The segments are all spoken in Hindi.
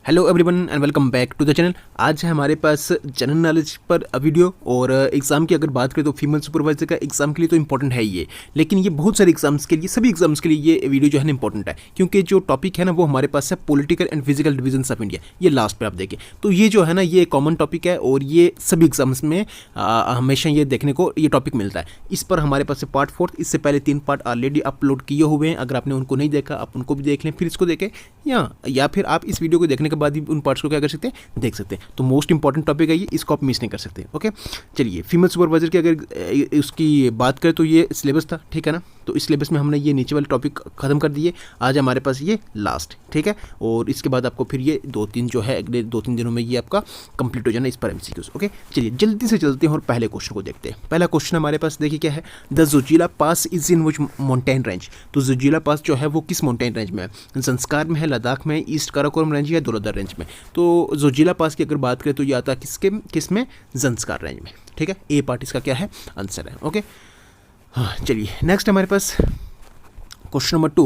Hello everyone and welcome back to the channel. आज है हमारे पास जनरल नॉलेज पर वीडियो और एग्जाम की अगर बात करें तो फीमेल सुपरवाइजर का एग्जाम के लिए तो इंपॉर्टेंट है ये, लेकिन ये बहुत सारे एग्जाम्स के लिए, सभी एग्जाम्स के लिए ये वीडियो जो है ना इंपॉर्टेंट है, क्योंकि जो टॉपिक है ना वो हमारे पास है political and physical divisions of India. ये लास्ट पे आप देखें तो ये जो है ना ये कॉमन टॉपिक है और ये सभी एग्जाम्स में हमेशा ये देखने को ये टॉपिक मिलता है। इस पर हमारे पास है पार्ट 4, इससे पहले 3 पार्ट ऑलरेडी अपलोड किए हुए हैं। अगर आपने उनको नहीं देखा आप उनको भी देख लें, फिर इसको देखें या फिर आप इस वीडियो को देखने के बाद भी उन पार्ट्स को क्या कर सकते हैं, देख सकते हैं। तो मोस्ट इंपॉर्टेंट टॉपिक है ये, इसको आप मिस नहीं कर सकते। ओके चलिए, फीमेल सुपरवाइजर की अगर उसकी बात करें तो ये सिलेबस था, ठीक है ना। तो इस सिलेबस में हमने ये नीचे वाले टॉपिक खत्म कर दिए। आज हमारे पास ये लास्ट, ठीक है, और इसके बाद आपको फिर ये 2-3 जो है अगले 2-3 दिनों में ये आपका कंप्लीट हो जाना इस पर एमसीक्यूज। ओके चलिए जल्दी से चलते हैं और पहले क्वेश्चन को देखते हैं। पहला क्वेश्चन हमारे पास देखिए क्या है, the Zoji La pass is in which mountain range. तो जोजिला पास जो है वो किस माउंटेन रेंज में है? संस्कार में है, लद्दाख में, ईस्ट काराकोरम रेंज या धौलाधार रेंज में। तो जोजिला पास की अगर बात करें तो ये आता है किस में, ज़ंस्कार रेंज में, ठीक है। ए पार्ट इसका क्या है, आंसर है। ओके हाँ चलिए नेक्स्ट हमारे पास क्वेश्चन नंबर 2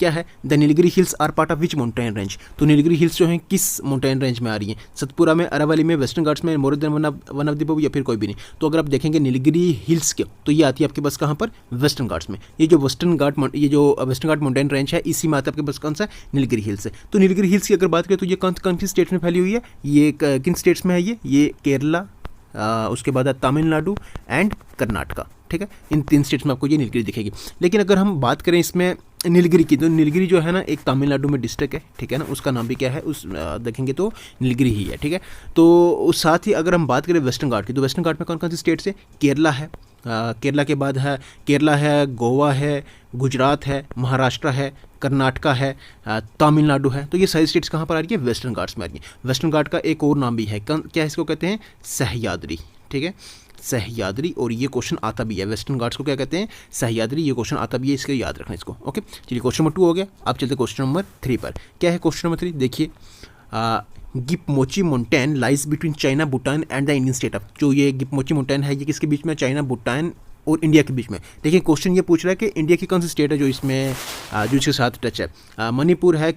क्या है, the Nilgiri hills are part of which mountain range. तो नीलगिरी हिल्स जो हैं किस माउंटेन रेंज में आ रही हैं? सतपुरा में, अरावली में, वेस्टर्न घाट्स में, more than one of the above या फिर कोई भी नहीं। तो अगर आप देखेंगे नीलगिरी हिल्स के तो ये आती है आपके पास कहाँ पर, वेस्टर्न घाट्स में। ये जो वेस्टर्न घाट माउंटेन रेंज है इसी में आता है आपके पास कौन सा, नीलगिरी हिल्स है। तो नीलगिरी हिल्स की अगर बात करें तो ये कौन सी स्टेट्स में फैली हुई है, ये किन स्टेट्स में है? ये केरला, उसके बाद तमिलनाडु एंड कर्नाटका, ठीक है। इन 3 स्टेट्स में आपको ये नीलगिरी दिखेगी। लेकिन अगर हम बात करें इसमें नीलगिरी की, तो नीलगिरी जो है ना एक तमिलनाडु में डिस्ट्रिक्ट है, ठीक है ना, उसका नाम भी क्या है, उस देखेंगे तो नीलगिरी ही है, ठीक है। तो साथ ही अगर हम बात करें वेस्टर्न घाट की, तो वेस्टर्न घाट में कौन कौन सी स्टेट्स है? केरला है, केरला के बाद है गोवा है, गुजरात है, महाराष्ट्र है, कर्नाटका है, तमिलनाडु है। तो ये सारी स्टेट्स कहाँ पर आ रही है, वेस्टर्न घाट्स में आ रही है। वेस्टर्न घाट का एक और नाम भी है, क्या इसको कहते हैं, सह्याद्री, ठीक है, सह्याद्री। और ये क्वेश्चन आता भी है, वेस्टर्न घाट्स को क्या कहते हैं, सह्याद्री। ये क्वेश्चन आता भी है, इसके याद रखना इसको। ओके चलिए क्वेश्चन नंबर 2 हो गया। आप चलते क्वेश्चन नंबर 3 पर। क्या है क्वेश्चन नंबर 3, देखिए, Gipmochi mountain lies between China, Bhutan and the Indian state of. जो ये गिपमोची माउंटेन है ये किसके बीच में, चाइना, भूटान और इंडिया के बीच में। देखिए क्वेश्चन ये पूछ रहा है कि इंडिया की कौन सी स्टेट है जो इसमें जो इसके साथ टच है। मणिपुर है,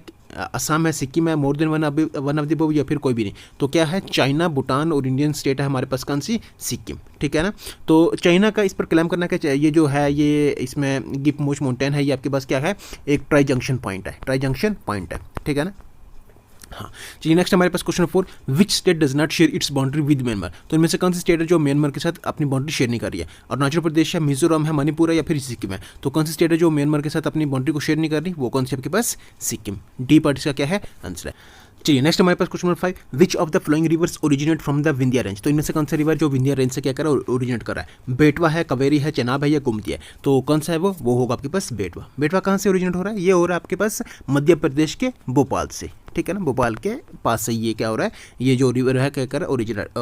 असम है, सिक्किम है, more than one of the above या फिर कोई भी नहीं। तो क्या है, चाइना, भूटान और इंडियन स्टेट है हमारे पास कौन सी, सिक्किम, ठीक है ना। तो चाइना का इस पर क्लेम करना है, ये जो है ये इसमें गिपमोच माउंटेन है ये आपके पास क्या है, एक ट्राई जंक्शन पॉइंट है, ठीक है ना। हाँ चलिए नेक्स्ट हमारे पास question 4, which state does not share its boundary with Myanmar. तो इनमें से कौन सी स्टेट है जो म्यांमार के साथ अपनी बाउंड्री शेयर नहीं कर रही है? अरुणाचल प्रदेश है, मिजोरम है, मणिपुर है या फिर सिक्किम है। तो कौन सी स्टेट है जो म्यांमार के साथ अपनी बाउंड्री को शेयर नहीं कर रही, वो कौन सी आपके पास, सिक्किम। डी पार्ट इसका क्या है, आंसर है। चलिए नेक्स्ट हमारे पास question number 5, which of the flowing rivers originate from the Vindhya range. तो इनमें से कौन सा रिवर जो विंध्या रेंज से क्या कर रहा है, ओरिजिनेट कर रहा है? बेटवा है, कावेरी है, चेनाब है या गोमती है। तो कौन सा है वो होगा आपके पास बेटवा। बेटवा कहाँ से ओरिजिनेट हो रहा है, ये हो रहा है आपके पास मध्य प्रदेश के भोपाल से, ठीक है ना, भोपाल के पास से ये क्या हो रहा है, ये जो रिवर है क्या कर ओरिजिनल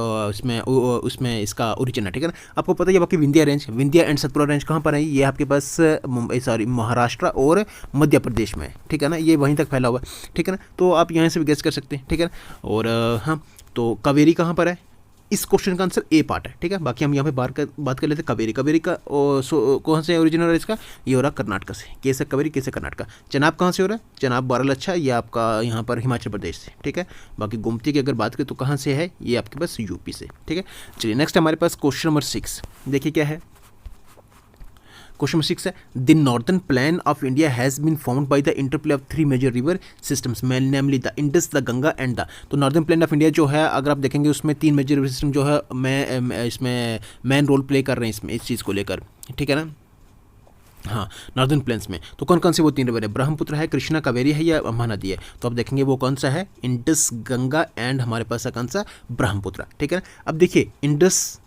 उसमें इसका ओरिजिन है, ठीक है ना। आपको पता है बाकी विंध्या एंड सतपुरा रेंज कहाँ पर है, ये आपके पास महाराष्ट्र और मध्य प्रदेश में है, ठीक है ना, ये वहीं तक फैला हुआ है, ठीक है ना। तो आप यहाँ से भी गेस कर सकते हैं, ठीक है ना। और हाँ तो कावेरी कहाँ पर है, इस क्वेश्चन का आंसर ए पार्ट है, ठीक है। बाकी हम यहाँ पे बात कर लेते हैं कावेरी का कौन से ओरिजिन हो रहा है इसका, ये हो रहा है कर्नाटक से, कैसे कावेरी कैसे कर्नाटक। चनाब कहाँ से हो रहा है, चनाब बारालाचा ये आपका यहाँ पर हिमाचल प्रदेश से, ठीक है। बाकी गोमती की अगर बात करें तो कहाँ से है, ये आपके पास यूपी से, ठीक है। चलिए नेक्स्ट हमारे पास क्वेश्चन नंबर 6, देखिए क्या है, क्वेश्चन 6 है, the northern plain of India has been formed by the interplay of 3 major river systems, namely the Indus, the Ganga and the. तो नॉर्दर्न प्लेन ऑफ इंडिया जो है अगर आप देखेंगे उसमें 3 मेजर रिवर सिस्टम जो है इसमें मेन रोल प्ले कर रहे हैं इसमें, इस चीज़ को लेकर, ठीक है ना। हाँ नॉर्दर्न प्लेन्स में तो कौन कौन से वो 3 रिवर है, ब्रह्मपुत्र है, कृष्णा, कावेरी है या महानदी है। तो आप देखेंगे वो कौन सा है, इंडस, गंगा एंड हमारे पास कौन सा, ब्रह्मपुत्र, ठीक है ना। अब देखिए इंडस,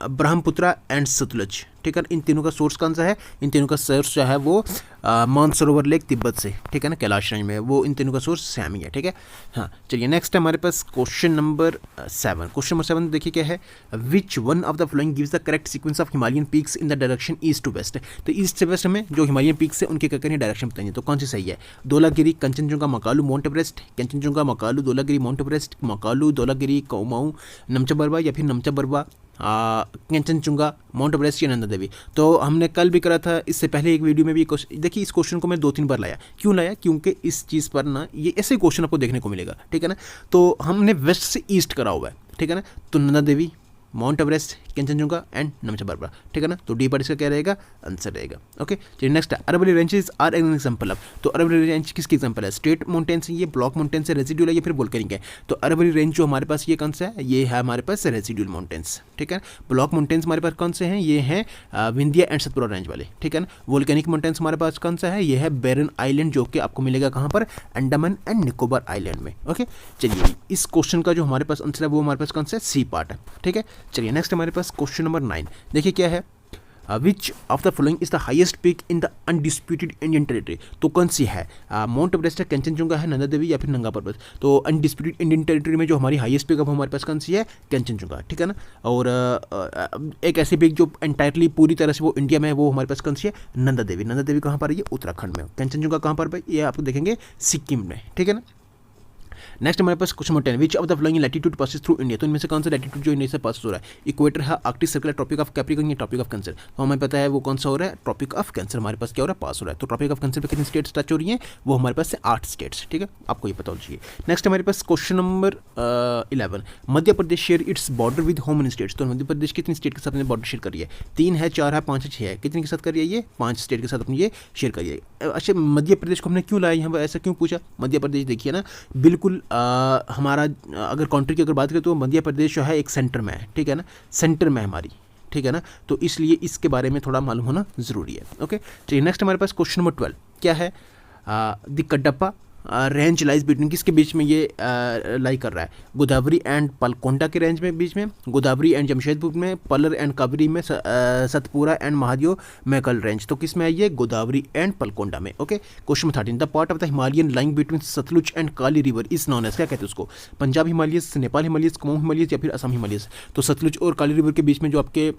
ब्रह्मपुत्र एंड सतलुज, ठीक है ना, इन तीनों का सोर्स कौन सा है, इन तीनों का सोर्स जो है वो मानसरोवर लेक तिब्बत से, ठीक है ना, कैलाश रेंज में, वो इन तीनों का सोर्स सेम ही है, ठीक है। हाँ चलिए नेक्स्ट हमारे पास क्वेश्चन नंबर 7 देखिए क्या है, which one of the flowing gives the correct sequence of Himalayan peaks in the direction east to west. तो ईस्ट से वेस्ट में जो हिमालयन पीक्स है उनके क्या करें डायरेक्शन बताइए, तो कौन सी सही है, Dhaulagiri, Kanchenjunga, Makalu, Mount Everest, Kanchenjunga, Makalu, Dhaulagiri, Mount Everest, Makalu, Dhaulagiri, कौमाऊ, नमचा बरवा या फिर नमचा बरवा कंचनजुंगा, माउंट एवरेस्ट या नंदा देवी। तो हमने कल भी करा था, इससे पहले एक वीडियो में भी देखिए इस क्वेश्चन को मैं 2-3 बार लाया। क्यों लाया? क्योंकि इस चीज़ पर ना ये ऐसे क्वेश्चन आपको देखने को मिलेगा, ठीक है ना। तो हमने वेस्ट से ईस्ट करा हुआ है, ठीक है ना। तो Nanda Devi, Mount Everest, Kanchenjunga and Namcha Barwa, ठीक है ना। तो डी पर इसका क्या रहेगा? आंसर रहेगा। ओके, चलिए नेक्स्ट है Aravalli ranges are an example of. तो अरवली रेंज किसकी एग्जांपल है? स्ट्रेट माउंटेन्स है, ये ब्लॉक माउंटेन्स है, रेजिड्यूल है या फिर वोल्केनिक है। तो अरवली रेंज जो हमारे पास ये कौन सा है? ये है हमारे पास रेजिड्यूल माउंटेन्स, ठीक है। ब्लॉक माउंटेन्स हमारे पास कौन से हैं? ये हैं विंध्या एंड सतपुरा रेंज वाले, ठीक है ना। वोल्केनिक माउंटेन्स हमारे पास कौन सा है? ये है बैरन आइलैंड, जो कि आपको मिलेगा कहाँ पर? अंडमान एंड निकोबार आइलैंड में। ओके, चलिए इस क्वेश्चन का जो हमारे पास आंसर है वो हमारे पास कौन सा है? सी पार्ट है, ठीक है। चलिए नेक्स्ट हमारे पास क्वेश्चन नंबर 9, देखिए क्या है? विच of the following is the highest peak in the undisputed Indian territory. तो कौन सी है? माउंट एवरेस्ट है, कंचनजुंगा है, नंदा देवी या फिर नंगा पर्वत। तो अनडिस्प्यूटेड इंडियन टेरिटरी में जो हमारी हाईएस्ट पीक अब हमारे पास कौन सी है? कंचनजुंगा, ठीक है ना। और एक ऐसी पीक जो एंटायरली पूरी तरह से वो इंडिया में है, वो हमारे पास कौन सी है? नंदा देवी। नंदा देवी कहाँ पर है? ये उत्तराखंड में। कंचनजुंगा कहाँ पर है? ये आपको देखेंगे सिक्किम में, ठीक है ना। नेक्स्ट हमारे पास question number 10, which of the following latitude passes through India. तो इनमें से कौन सा लैटिट्यूड जो इंडिया से पास हो रहा है? इक्वेटर है, आर्कटिक सर्कल है, ट्रॉपिक ऑफ कैप्रिकॉर्न या ट्रॉपिक ऑफ कैंसर। तो हमें पता है वो कौन सा हो रहा है? ट्रॉपिक ऑफ कैंसर हमारे पास क्या हो रहा है? पास हो रहा है। तो ट्रॉपिक ऑफ कैंसर पे कितनी स्टेट्स टच हो रही हैं? वो हमारे पास से 8 स्टेट्स, ठीक है, आपको ये पता होना चाहिए। नेक्स्ट हमारे पास question number 11, Madhya Pradesh share its border with how many states. तो मध्य प्रदेश कितनी स्टेट के साथ अपने बॉर्डर शेयर करिए? 3 है, 4 है, 5 है, 6 है। कितने के साथ करिए? ये 5 स्टेट के साथ अपनी ये शेयर करिए। अच्छा, मध्य प्रदेश को हमने क्यों लाया यहाँ पर? ऐसा क्यों पूछा? मध्य प्रदेश देखिए ना, बिल्कुल हमारा अगर कंट्री की अगर बात करें तो मध्य प्रदेश जो है एक सेंटर में है, ठीक है ना, सेंटर में हमारी, ठीक है ना। तो इसलिए इसके बारे में थोड़ा मालूम होना ज़रूरी है। ओके, चलिए नेक्स्ट हमारे पास क्वेश्चन नंबर 12 क्या है? The Kattappa range lies between, किसके बीच में ये लाई कर रहा है? गोदावरी एंड पलकोंडा के रेंज में बीच में, गोदावरी एंड जमशेदपुर में, पलर एंड कावेरी में, सतपुरा एंड महादेव मैकल रेंज। तो किस में है ये? गोदावरी एंड पलकोंडा में। Okay, question 13, the part of the Himalayan lying between Sutlej and Kali river is known as, क्या कहते हैं उसको? Punjab Himalayas, Nepal Himalayas, Kumaon Himalayas या फिर असम हिमालयस। तो सतलुज और काली रिवर के बीच में जो आपके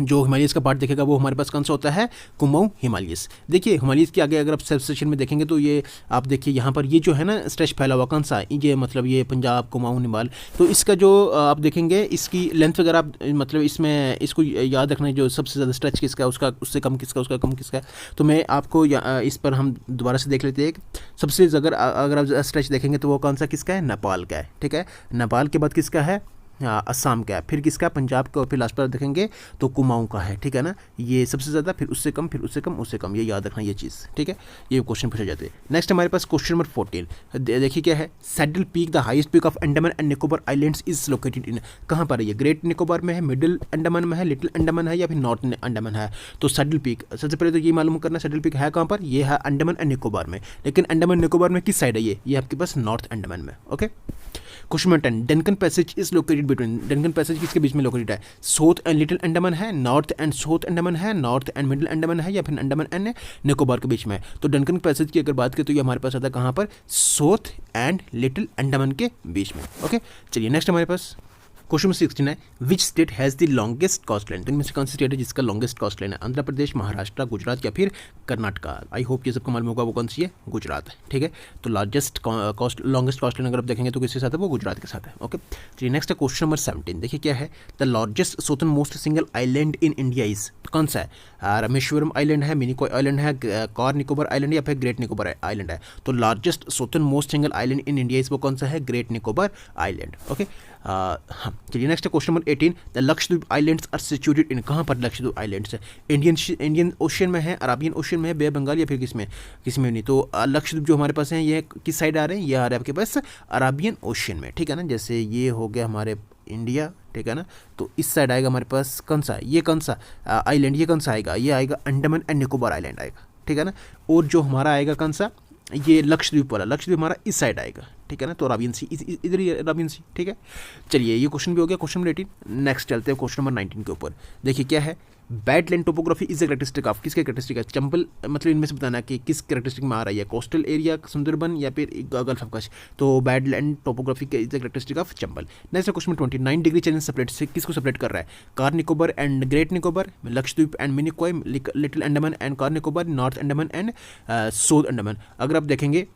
जो हिमालयस का पार्ट देखेगा वो हमारे पास कौन सा होता है? कुमाऊं हिमालयस। देखिए हिमालयस के आगे अगर आप सब सेक्शन में देखेंगे तो ये आप देखिए यहाँ पर ये जो है ना स्ट्रेच फैला हुआ कौन सा? ये मतलब ये पंजाब, कुमाऊं, नेपाल। तो इसका जो आप देखेंगे इसकी लेंथ वगैरह आप मतलब इसमें इसको याद रखना है, जो सबसे ज़्यादा स्ट्रेच किसका, उसका उससे कम किसका, उसका कम किसका। तो मैं आपको इस पर हम दोबारा से देख लेते हैं। सबसे अगर आप स्ट्रेच देखेंगे तो वो कौन सा किसका है? नेपाल का है, ठीक है। नेपाल के बाद किसका है? असम का है, फिर किसका? पंजाब का, और फिर लास्ट पर देखेंगे तो कुमाऊं का है, ठीक है ना। ये सबसे ज़्यादा, फिर उससे कम, फिर उससे कम, उससे कम, ये याद रखना ये चीज़, ठीक है। ये क्वेश्चन पूछे जाते हैं। नेक्स्ट हमारे पास क्वेश्चन नंबर 14, देखिए क्या है? Saddle peak the highest peak of Andaman and Nicobar islands is located in, कहाँ पर है ये? ग्रेट निकोबार में है, मिडिल अंडमान में है, लिटिल अंडमान है या फिर नॉर्थ अंडमान है? तो सैडल पीक सबसे पहले तो ये मालूम करना, सैडल पीक है कहाँ पर? ये है अंडमान एंड निकोबार में। लेकिन अंडमान निकोबार में किस साइड है ये आपके पास नॉर्थ अंडमान में। Okay, question number 10, Duncan passage is located between, Duncan passage किसके बीच में लोकेटेड है? साउथ एंड लिटिल अंडमान है, नॉर्थ एंड साउथ अंडमान है, नॉर्थ एंड मिडिल अंडमान है या फिर अंडमान एंड निकोबार के बीच में है? तो डंकन पैसेज की अगर बात करें तो ये हमारे पास आता है कहाँ पर? साउथ एंड लिटिल अंडमान के बीच में। ओके, चलिए नेक्स्ट हमारे पास क्वेश्चन नंबर 16 है, which state has the longest coast line. तो इनमें से कौन सी स्टेट है जिसका लॉन्गेस्ट कोस्ट लाइन है? आंध्र प्रदेश, महाराष्ट्र, गुजरात या फिर कर्नाटका। आई होप ये सबको मालूम होगा वो कौन सी है? गुजरात है, ठीक है। तो लार्जेस्ट लॉन्गेस्ट कोस्ट लाइन अगर आप देखेंगे तो किसके साथ है? वो गुजरात के साथ है। ओके, चलिए नेक्स्ट है क्वेश्चन नंबर 17, देखिए क्या है? The largest southern most single island in India is, कौन सा है? रामेश्वरम आइलैंड है, मिनिकॉय आइलैंड है, कार निकोबार आइलैंड या फिर ग्रेट निकोबार आइलैंड है? तो largest southern most single island in India is वो कौन सा है? Great Nicobar island. ओके, हाँ, चलिए next question number 18, the Lakshadweep islands are situated in, कहाँ पर लक्षद्वीप आइलैंड्स है? इंडियन ओशन में है, अराबियन ओशन में है, बे बंगाल या फिर किसमें नहीं? तो लक्षद्वीप जो हमारे पास हैं ये किस साइड आ रहे हैं? ये आ रहे हैं आपके पास अराबियन ओशन में, ठीक है ना। जैसे ये हो गया हमारे इंडिया, ठीक है ना। तो इस साइड आएगा हमारे पास कौन सा? ये कौन सा आइलैंड? ये कौन सा आएगा? ये आएगा अंडमान एंड निकोबार आइलैंड आएगा, ठीक है ना। और जो हमारा आएगा कौन सा? ये लक्षद्वीप वाला, लक्षद्वीप हमारा इस साइड आएगा, ठीक है ना। तो अराबियन सी इधर ही अराबियन सी, ठीक है। चलिए ये क्वेश्चन भी हो गया, क्वेश्चन नंबर 18। नेक्स्ट चलते हैं क्वेश्चन नंबर 19 के ऊपर। देखिए क्या है? Badland topography is a characteristic of, किसके कैरेक्टरिस्टिक है? चंबल, मतलब इनमें से बताना कि किस कैरेक्टरिस्टिक में आ रहा है? कोस्टल एरिया, सुंदरबन या फिर गल्फ ऑफ कच्छ। तो बैडलैंड टोपोग्राफी के is a characteristic of Chambal. Next question 29 degree challenge separate से किसको सेपरेट कर रहा है? Car Nicobar and great Nicobar, Lakshadweep and Minicoy, little Andaman and car Nicobar, north Andaman and south Andaman. अगर आप देखेंगे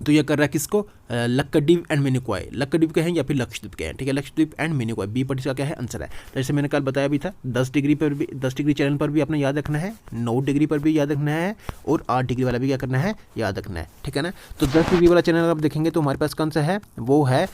तो ये कर रहा है किसको, लक्षद्वीप एंड मिनिकॉय, लक्षद्वीप के हैं या फिर लक्षद्वीप के हैं, ठीक है, लक्षद्वीप एंड मिनिकॉय, बी पर इसका क्या है आंसर है। तो जैसे मैंने कल बताया भी था 10 डिग्री पर भी, 10 डिग्री चैनल पर भी आपने याद रखना है, 9 डिग्री पर भी याद रखना है और 8 डिग्री वाला भी क्या करना है, याद रखना है, ठीक है ना। तो 10 डिग्री वाला चैनल आप देखेंगे तो हमारे पास कौन सा है, वो है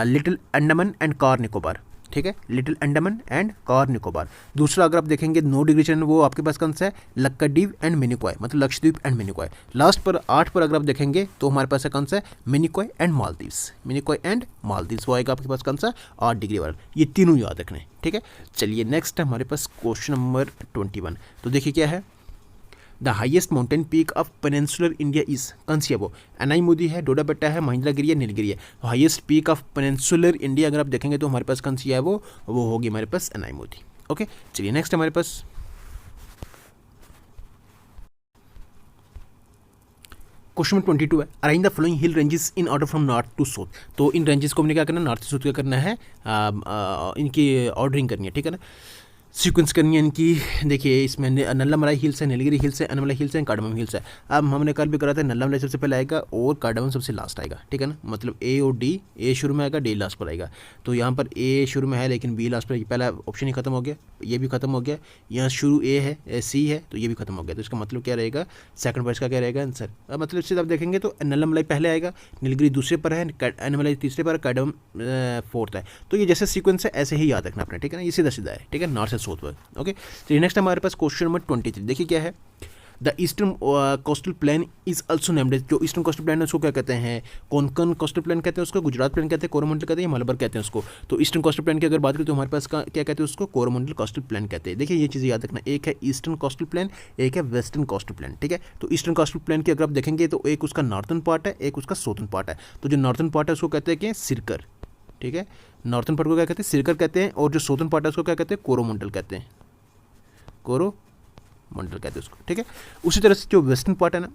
little Andaman and car Nicobar, ठीक है, little Andaman and car Nicobar. दूसरा अगर आप देखेंगे 9 डिग्री चैनल, वो आपके पास कौन सा है, लक्षद्वीप एंड मिनिकॉय, मतलब लक्षद्वीप एंड मिनिकॉय। लास्ट पर 8 पर अगर आप देखेंगे तो हमारे पास है कौन सा है, मिनिकॉय एंड मालदीव्स, मिनिकॉय एंड मालदीव्स, वो आएगा आपके पास कौन सा, 8 डिग्री वाला। ये तीनों याद रखने, ठीक है। चलिए नेक्स्ट है हमारे पास क्वेश्चन नंबर 21। तो देखिए क्या है, the highest mountain peak of peninsular India is, कौन सी है वो, अनाई है, डोडा बेट्टा है, महिंद्रागिरी है, नीलगिरी है। तो highest peak of peninsular India अगर आप देखेंगे तो हमारे पास कौन सी है, वो होगी हमारे पास अनाई। ओके, चलिए नेक्स्ट हमारे पास क्वेश्चन नंबर 22 है, arrange the following hill ranges in order from north to south. तो इन रेंजेस को हमने क्या करना है, नॉर्थ से साउथ क्या करना है, इनकी ऑर्डरिंग करनी है, ठीक है ना, सीक्वेंस करनी है इनकी। देखिए इसमें नल्लामलाई हिल्स है, नीलगिरी हिल्स है, अनमलाई हिल्स है, कार्डमम हिल्स है। अब हमने कल भी करा था नल्लामलाई सबसे पहले आएगा और कार्डमम सबसे लास्ट आएगा, ठीक है ना, मतलब ए और डी, ए शुरू में आएगा, डी लास्ट पर आएगा। तो यहाँ पर ए शुरू में है लेकिन बी लास्ट पर, पहला ऑप्शन ही खत्म हो गया, ये भी खत्म हो गया, यहाँ शुरू ए है, सी है, तो ये भी खत्म हो गया। तो इसका मतलब क्या रहेगा, सेकंड पर इसका क्या रहेगा आंसर। अब मतलब इससे आप देखेंगे तो नल्लामलाई पहले आएगा, नीलगिरी दूसरे पर है, अनमलाई तीसरे पर, कार्डमम फोर्थ है। तो ये जैसे सीक्वेंस है ऐसे ही याद रखना अपने, ठीक है ना, ये सीधा सीधा है, ठीक है, नॉर्थ से साउथ पर। ओके, तो नेक्स्ट हमारे पास क्वेश्चन नंबर 23। देखिए क्या है, the eastern coastal plain is also named, जो ईस्टर्न कोस्टल प्लेन है उसको क्या कहते हैं, कोंकण कोस्टल प्लेन कहते हैं उसको, गुजरात प्लेन कहते हैं, कोरोमंडल कहते हैं, मलबार कहते हैं उसको। तो ईस्टर्न कोस्टल प्लेन की अगर बात करें तो हमारे पास क्या कहते हैं उसको, कोरोमंडल कोस्टल प्लेन कहते हैं। देखिए ये चीज़ याद रखना, एक है ईस्टर्न कोस्टल प्लेन, एक है वेस्टर्न कोस्टल प्लेन, ठीक है। तो ईस्टर्न कोस्टल प्लेन की अगर आप देखेंगे तो एक उसका नॉर्थन पार्ट है, एक उसका साउथर्न पार्ट है। तो जो नॉर्थन पार्ट है उसको कहते हैं कि सिरकर, ठीक है, नॉर्थन पार्ट को क्या कहते हैं, सिरकर कहते हैं, और जो साउथर्न पार्ट है उसको क्या कहते हैं, कोरोमंडल कहते हैं, कोरोमंडल कहते हैं उसको, ठीक है। उसी तरह से जो वेस्टर्न पार्ट है ना,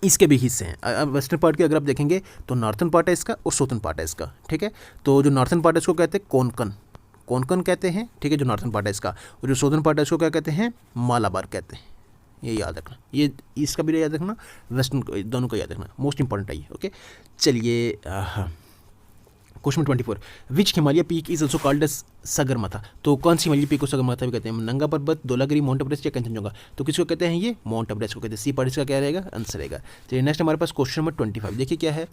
इसके भी हिस्से हैं। अब वेस्टर्न पार्ट के अगर आप देखेंगे तो नॉर्थन पार्ट है इसका और साउथर्न पार्ट है इसका, ठीक है। तो जो नॉर्थन पार्ट है इसको कहते हैं कोंकण, कोंकण कहते हैं, ठीक है, जो नॉर्थन पार्ट है इसका। और जो साउथर्न पार्ट है इसको क्या कहते हैं, मालाबार कहते हैं। ये याद रखना, ये इसका भी याद रखना, वेस्टर्न दोनों का याद रखना, मोस्ट इंपॉर्टेंट है ये। ओके, चलिए question 24, which Himalaya peak is also called as Sagarmatha. तो कौन सी हिमालय पीक को सगरमाथा भी कहते हैं, नंगा पर्वत, धौलागिरी, माउंट एवरेस्ट या कंचनजंगा। तो किसको कहते हैं, ये माउंट एवरेस्ट को कहते हैं। सी पार्ट इसका क्या रहेगा, आंसर रहेगा। चलिए नेक्स्ट हमारे पास क्वेश्चन नंबर 25। देखिए क्या है,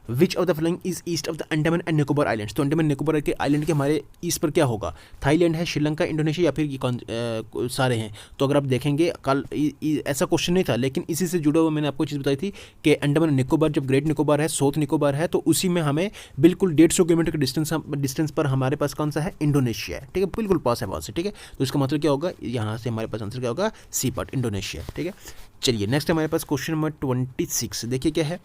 विच of the following is east of the Andaman and Nicobar islands. तो अंडमान निकोबार के आइलैंड के हमारे ईस्ट पर क्या होगा, थाईलैंड है, श्रीलंका, इंडोनेशिया या फिर ये सारे हैं। तो अगर आप देखेंगे कल ऐसा क्वेश्चन नहीं था, लेकिन इसी से जुड़ा हुआ मैंने आपको चीज़ बताई थी कि अंडमान निकोबार जब ग्रेट निकोबार है, साउथ निकोबार है, तो उसी में हमें बिल्कुल 150 किलोमीटर के डिस्टेंस पर हमारे पास कौन सा है, इंडोनेशिया है, ठीक है, बिल्कुल पास है वहाँ से, ठीक है। तो इसका मतलब क्या होगा, यहाँ से हमारे पास आंसर क्या होगा, सी पार्ट, इंडोनेशिया, ठीक है। चलिए नेक्स्ट हमारे पास क्वेश्चन नंबर 26। देखिए क्या है,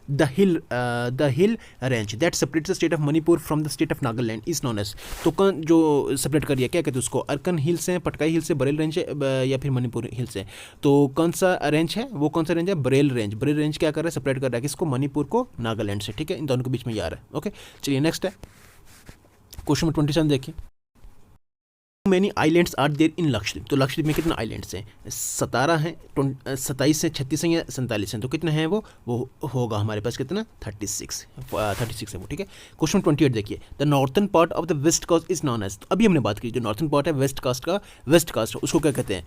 the hill range that separates the state of Manipur from the state of Nagaland is known as। तो कौन जो सेपरेट कर दिया क्या कहते हैं उसको, अरकन हिल्स हैं, पटकाई हिल्स है, बरेल रेंज है या फिर मणिपुर हिल्स है। तो कौन सा रेंज है, वो कौन सा रेंज है, बरेल रेंज। बरेल रेंज क्या कर रहा है, सेपरेट कर रहा है किसको, मणिपुर को नागालैंड से, ठीक है, इन दोनों के बीच में ये आ रहा है। ओके, चलिए नेक्स्ट है क्वेश्चन नंबर 27। देखिए, many islands are there in Lakshadweep. तो लक्षद्वीप में कितने आइलैंड्स हैं, 17 हैं, 27 हैं, 36 हैं या 47 हैं। तो कितने हैं वो होगा हमारे पास कितना, 36 है वो, ठीक है। क्वेश्चन 28 देखिए, the northern part of the west coast is known as. तो अभी हमने बात की जो नॉर्थन पार्ट है वेस्ट कास्ट उसको क्या कहते हैं,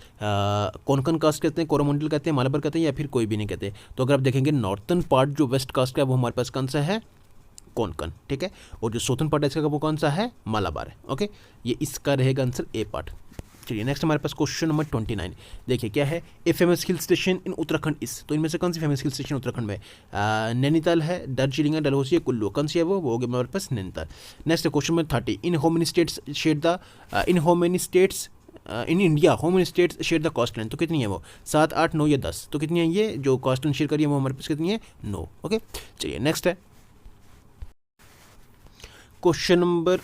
कोंकण कास्ट कहते हैं, कोरोमंडल कहते हैं, मालाबार कहते हैं या फिर कोई भी नहीं कहते। तो अगर आप देखेंगे नॉर्थन पार्ट जो वेस्ट कास्ट का है वो हमारे पास कौन सा है, कोंकण, ठीक है। और जो साउथर्न पार्ट है इसका वो कौन सा है, मालाबार है। ओके, ये इसका रहेगा आंसर ए पार्ट। चलिए नेक्स्ट हमारे पास क्वेश्चन नंबर 29। देखिए क्या है, ए फेमस हिल स्टेशन इन उत्तराखंड इस। तो इनमें से कौन सी फेमस हिल स्टेशन उत्तराखंड में, नैनीताल है, दार्जिलिंग है, डलहौसी है, कुल्लू। कौन सी है वो हो गया हमारे पास Nainital. Next question number 30, in how many states in India how many states share the coastline. तो कितनी है वो, 7, 8, 9 या 10। तो कितनी है ये जो कॉस्ट लाइन शेयर करिए वो हमारे पास कितनी है, 9। ओके, चलिए नेक्स्ट है क्वेश्चन नंबर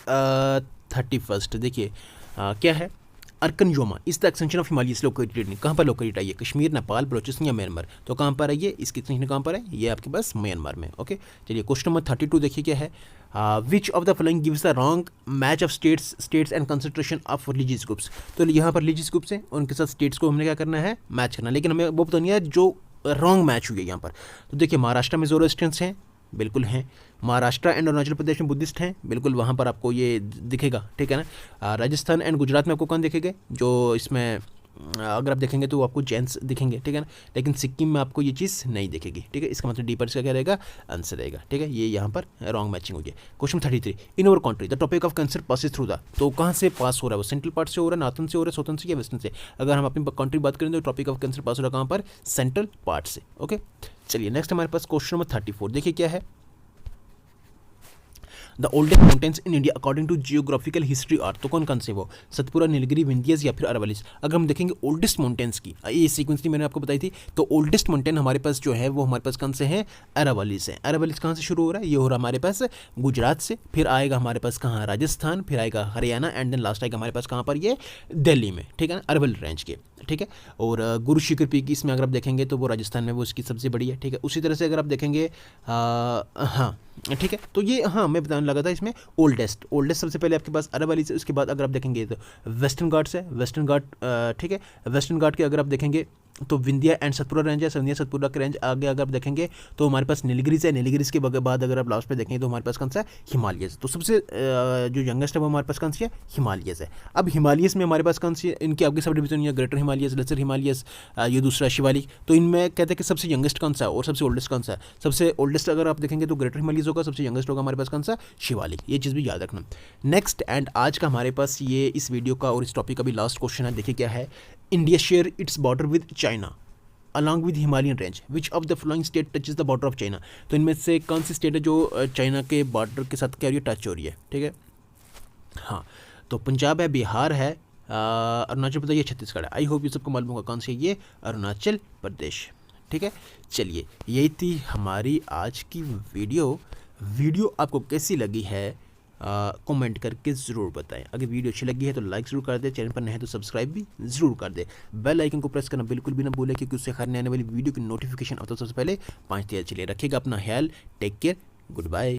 31। देखिए क्या है, अर्कन योमा इस the extension of Himalayas located. कहाँ पर लोकेटेड है ये, कश्मीर, नेपाल, बलोचिस्तान या म्यांमार। तो कहाँ पर है ये, इसकी एक्सटेंशन कहाँ पर है, ये आपके पास म्यांमार में। ओके, चलिए क्वेश्चन नंबर 32 देखिए क्या है, विच of the following gives the wrong match of states and concentration of religious groups. तो यहाँ पर रिलीजियस ग्रुप्स हैं, उनके साथ स्टेट्स को हमने क्या करना है, मैच करना। लेकिन हमें वो पता नहीं है जो रॉन्ग मैच हुई है यहाँ पर। तो देखिए महाराष्ट्र में ज़ोरोस्ट्रियंस हैं, बिल्कुल हैं। महाराष्ट्र एंड अरुणाचल प्रदेश में बुद्धिस्ट हैं, बिल्कुल वहाँ पर आपको ये दिखेगा, ठीक है ना। राजस्थान एंड गुजरात में आपको कौन दिखेंगे, जो इसमें अगर आप देखेंगे तो आपको जैन्स दिखेंगे, ठीक है ना। लेकिन सिक्किम में आपको ये चीज़ नहीं दिखेगी, ठीक है। इसका मतलब डी पर इसका क्या रहेगा, आंसर रहेगा, ठीक है। ये यहाँ पर रॉन्ग मैचिंग हो गया। Question 33, in over country the topic of cancer passes through the, तो कहाँ से पास हो रहा है वो, सेंट्रल पार्ट से हो रहा है, नॉर्थन से हो रहा है, साउथन से या वेस्टर्न से। अगर हम अपनी कंट्री बात करें तो टॉपिक ऑफ कैंसर पास हो रहा है कहाँ पर, सेंट्रल पार्ट से, ओके। चलिए नेक्स्ट हमारे पास क्वेश्चन नंबर 34, देखिए क्या है। The oldest mountains in India according to geographical history are, तो कौन से वो, सतपुरा, नीलगिरी, विंध्यस या फिर अरावलीज। अगर हम देखेंगे ओल्डेस्ट माउंटेन्स की, ये सीक्वेंस मैंने आपको बताई थी, तो ओल्डेस्ट माउंटेन हमारे पास जो है वो हमारे पास कौन से हैं, अरावलीज है। अरावलीज कहाँ से शुरू हो रहा है, ये हो रहा है हमारे पास गुजरात से, फिर आएगा हमारे पास कहाँ, राजस्थान, फिर आएगा हरियाणा एंड देन लास्ट आएगा हमारे पास कहाँ पर, ये दिल्ली में, ठीक है ना, अरवल रेंज के, ठीक है। और गुरु शिखर पीक इसमें अगर आप देखेंगे तो वो राजस्थान में वो इसकी सबसे बड़ी है, ठीक है। उसी तरह से अगर आप देखेंगे हाँ ठीक है, तो ये हाँ मैं बताने लगा था इसमें ओल्डेस्ट सबसे पहले आपके पास अरावली से, उसके बाद अगर आप देखेंगे तो वेस्टर्न घाट से, वेस्टर्न घाट, ठीक है। वेस्टर्न घाट के अगर आप देखेंगे तो विंध्या एंड सतपुरा रेंज है, विंध्या सतपुरा का रेंज आगे अगर आप देखेंगे तो हमारे पास नीलगिरीज है, नीलगिरीज के बाद अगर आप लास्ट पे देखेंगे तो हमारे पास कौन सा है, हिमालयस। तो सबसे जो यंगेस्ट है वो हमारे पास कौन सी है, हिमालयस है। अब हिमालयस में हमारे पास कौन सी है, इनके आपके सब डिवीजन या ग्रेटर हिमालयस, लेसर हिमालयस, ये दूसरा शिवालिक। तो इनमें कहते हैं कि सबसे यंगेस्ट कौन सा है और सबसे ओल्डेस्ट कौन सा है। सबसे ओल्डेस्ट अगर आप देखेंगे तो ग्रेटर हिमालयस होगा, सबसे यंगेस्ट होगा हमारे पास कौन सा, शिवालिक। ये चीज़ भी याद रखना। नेक्स्ट एंड आज का हमारे पास ये इस वीडियो का और इस टॉपिक का भी लास्ट क्वेश्चन है, देखिए क्या है। India share its border with China along with Himalayan range, which of the following state touches the border of China. तो इनमें से कौन सी स्टेट है जो चाइना के बॉर्डर के साथ क्या हो रही है, टच हो रही है, ठीक है। हाँ, तो पंजाब है, बिहार है, अरुणाचल प्रदेश, ये छत्तीसगढ़ है। आई होप ये सबको मालूम होगा कौन सी है, ये अरुणाचल प्रदेश, ठीक है। चलिए यही थी हमारी आज की वीडियो आपको कैसी लगी है कमेंट करके ज़रूर बताएं। अगर वीडियो अच्छी लगी है तो लाइक ज़रूर कर दे, चैनल पर नए हैं तो सब्सक्राइब भी ज़रूर कर दे, बेल आइकन को प्रेस करना बिल्कुल भी ना भूलें, क्योंकि उससे हर आने वाली वीडियो की नोटिफिकेशन आता है सबसे पहले 5 चलिए रखिएगा अपना ख्याल, टेक केयर, गुड बाय।